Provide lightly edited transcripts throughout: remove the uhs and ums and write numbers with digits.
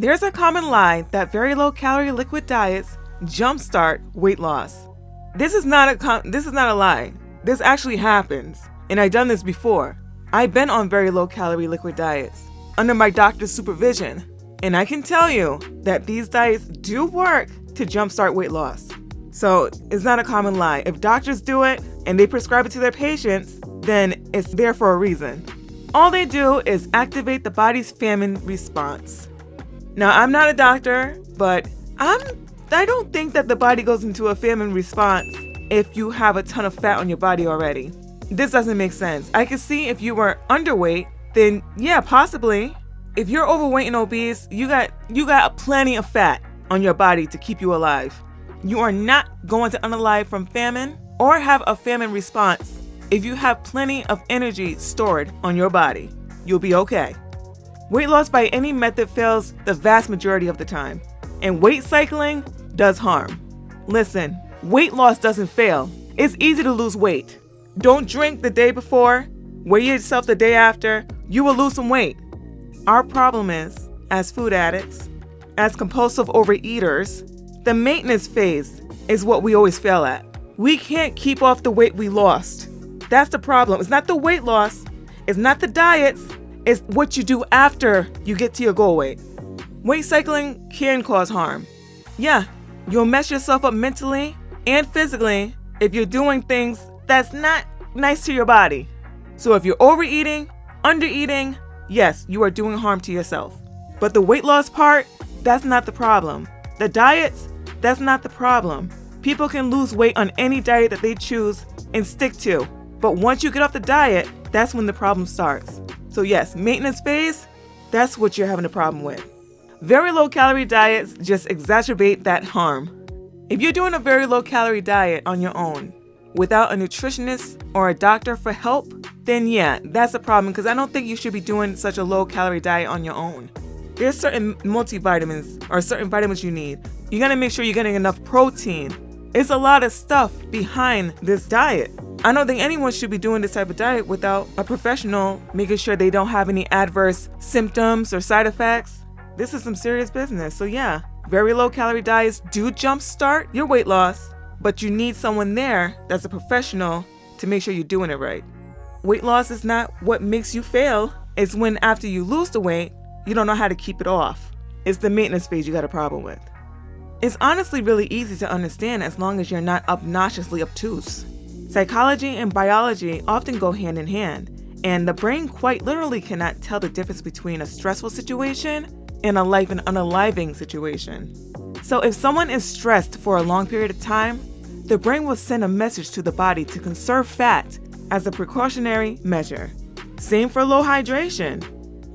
There's a common lie that very low-calorie liquid diets jumpstart weight loss. This is not a lie. This actually happens, and I've done this before. I've been on very low-calorie liquid diets under my doctor's supervision, and I can tell you that these diets do work to jumpstart weight loss. So it's not a common lie. If doctors do it and they prescribe it to their patients, then it's there for a reason. All they do is activate the body's famine response. Now, I'm not a doctor, but I don't think that the body goes into a famine response if you have a ton of fat on your body already. This doesn't make sense. I can see if you were underweight, then yeah, possibly. If you're overweight and obese, you got plenty of fat on your body to keep you alive. You are not going to unalive from famine or have a famine response if you have plenty of energy stored on your body. You'll be okay. Weight loss by any method fails the vast majority of the time, and weight cycling does harm. Listen, weight loss doesn't fail. It's easy to lose weight. Don't drink the day before, weigh yourself the day after, you will lose some weight. Our problem is, as food addicts, as compulsive overeaters, the maintenance phase is what we always fail at. We can't keep off the weight we lost. That's the problem. It's not the weight loss, it's not the diets, it's what you do after you get to your goal weight. Weight cycling can cause harm. Yeah, you'll mess yourself up mentally and physically if you're doing things that's not nice to your body. So if you're overeating, undereating, yes, you are doing harm to yourself. But the weight loss part, that's not the problem. The diets, that's not the problem. People can lose weight on any diet that they choose and stick to. But once you get off the diet, that's when the problem starts. So yes, maintenance phase, that's what you're having a problem with. Very low-calorie diets just exacerbate that harm. If you're doing a very low-calorie diet on your own, without a nutritionist or a doctor for help, then yeah, that's a problem, because I don't think you should be doing such a low-calorie diet on your own. There's certain multivitamins or certain vitamins you need. You gotta make sure you're getting enough protein. It's a lot of stuff behind this diet. I don't think anyone should be doing this type of diet without a professional making sure they don't have any adverse symptoms or side effects. This is some serious business. So yeah, very low calorie diets do jumpstart your weight loss, but you need someone there that's a professional to make sure you're doing it right. Weight loss is not what makes you fail. It's when after you lose the weight, you don't know how to keep it off. It's the maintenance phase you got a problem with. It's honestly really easy to understand as long as you're not obnoxiously obtuse. Psychology and biology often go hand in hand, and the brain quite literally cannot tell the difference between a stressful situation and a life and unaliving situation. So if someone is stressed for a long period of time, the brain will send a message to the body to conserve fat as a precautionary measure. Same for low hydration.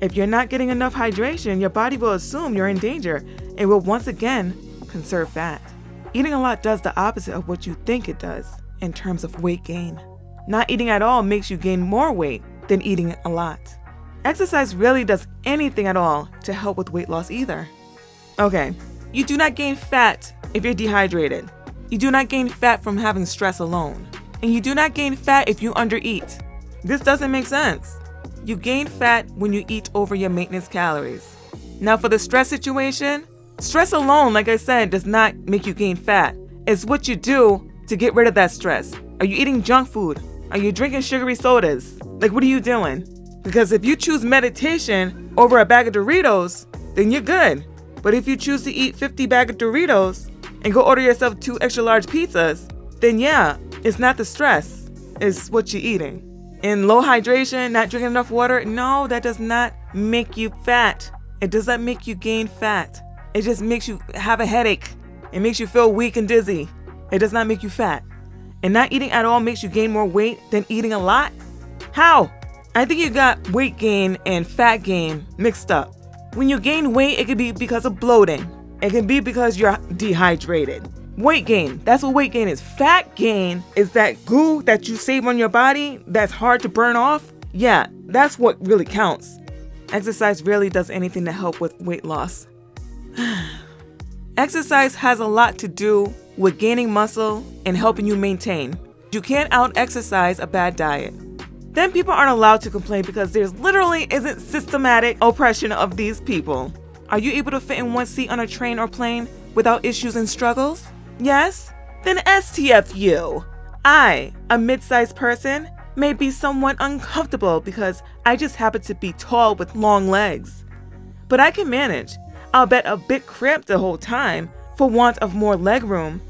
If you're not getting enough hydration, your body will assume you're in danger and will once again conserve fat. Eating a lot does the opposite of what you think it does in terms of weight gain. Not eating at all makes you gain more weight than eating a lot. Exercise rarely does anything at all to help with weight loss either. Okay, you do not gain fat if you're dehydrated. You do not gain fat from having stress alone. And you do not gain fat if you undereat. This doesn't make sense. You gain fat when you eat over your maintenance calories. Now for the stress situation, stress alone, like I said, does not make you gain fat. It's what you do to get rid of that stress. Are you eating junk food? Are you drinking sugary sodas? Like, what are you doing? Because if you choose meditation over a bag of Doritos, then you're good. But if you choose to eat 50 bag of Doritos and go order yourself 2 extra large pizzas, then yeah, it's not the stress, it's what you're eating. And low hydration, not drinking enough water, no, that does not make you fat. It does not make you gain fat. It just makes you have a headache. It makes you feel weak and dizzy. It does not make you fat. And not eating at all makes you gain more weight than eating a lot? How? I think you got weight gain and fat gain mixed up. When you gain weight, it could be because of bloating. It can be because you're dehydrated. Weight gain, that's what weight gain is. Fat gain is that goo that you save on your body that's hard to burn off. Yeah, that's what really counts. Exercise rarely does anything to help with weight loss. Exercise has a lot to do with gaining muscle and helping you maintain. You can't out-exercise a bad diet. Then people aren't allowed to complain because there's literally isn't systematic oppression of these people. Are you able to fit in one seat on a train or plane without issues and struggles? Yes? Then STFU. I, a mid-sized person, may be somewhat uncomfortable because I just happen to be tall with long legs. But I can manage. I'll bet a bit cramped the whole time for want of more leg room.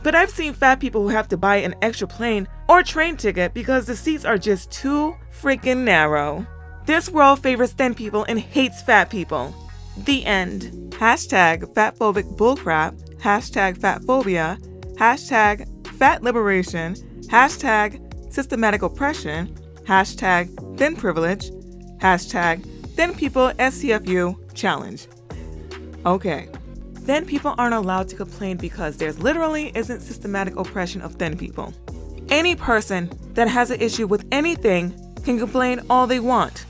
But I've seen fat people who have to buy an extra plane or train ticket because the seats are just too freaking narrow. This world favors thin people and hates fat people. The end. Hashtag fatphobic bullcrap. Hashtag fatphobia. Hashtag fat liberation. Hashtag systematic oppression. Hashtag thin privilege. Hashtag thin people STFU challenge. Okay. Thin people aren't allowed to complain because there's literally isn't systematic oppression of thin people. Any person that has an issue with anything can complain all they want.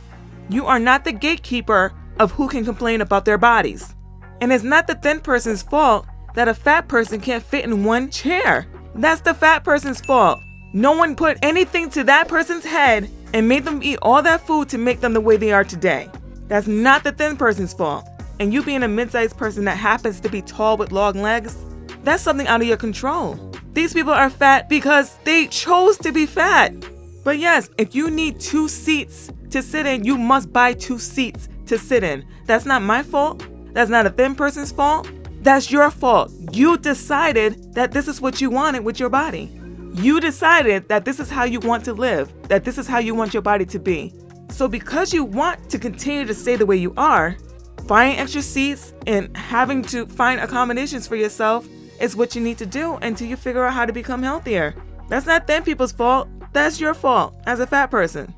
You are not the gatekeeper of who can complain about their bodies. And it's not the thin person's fault that a fat person can't fit in one chair. That's the fat person's fault. No one put anything to that person's head and made them eat all that food to make them the way they are today. That's not the thin person's fault. And you being a mid-sized person that happens to be tall with long legs, that's something out of your control. These people are fat because they chose to be fat. But yes, if you need 2 seats to sit in, you must buy 2 seats to sit in. That's not my fault. That's not a thin person's fault. That's your fault. You decided that this is what you wanted with your body. You decided that this is how you want to live, that this is how you want your body to be. So because you want to continue to stay the way you are, buying extra seats and having to find accommodations for yourself is what you need to do until you figure out how to become healthier. That's not thin people's fault. That's your fault as a fat person.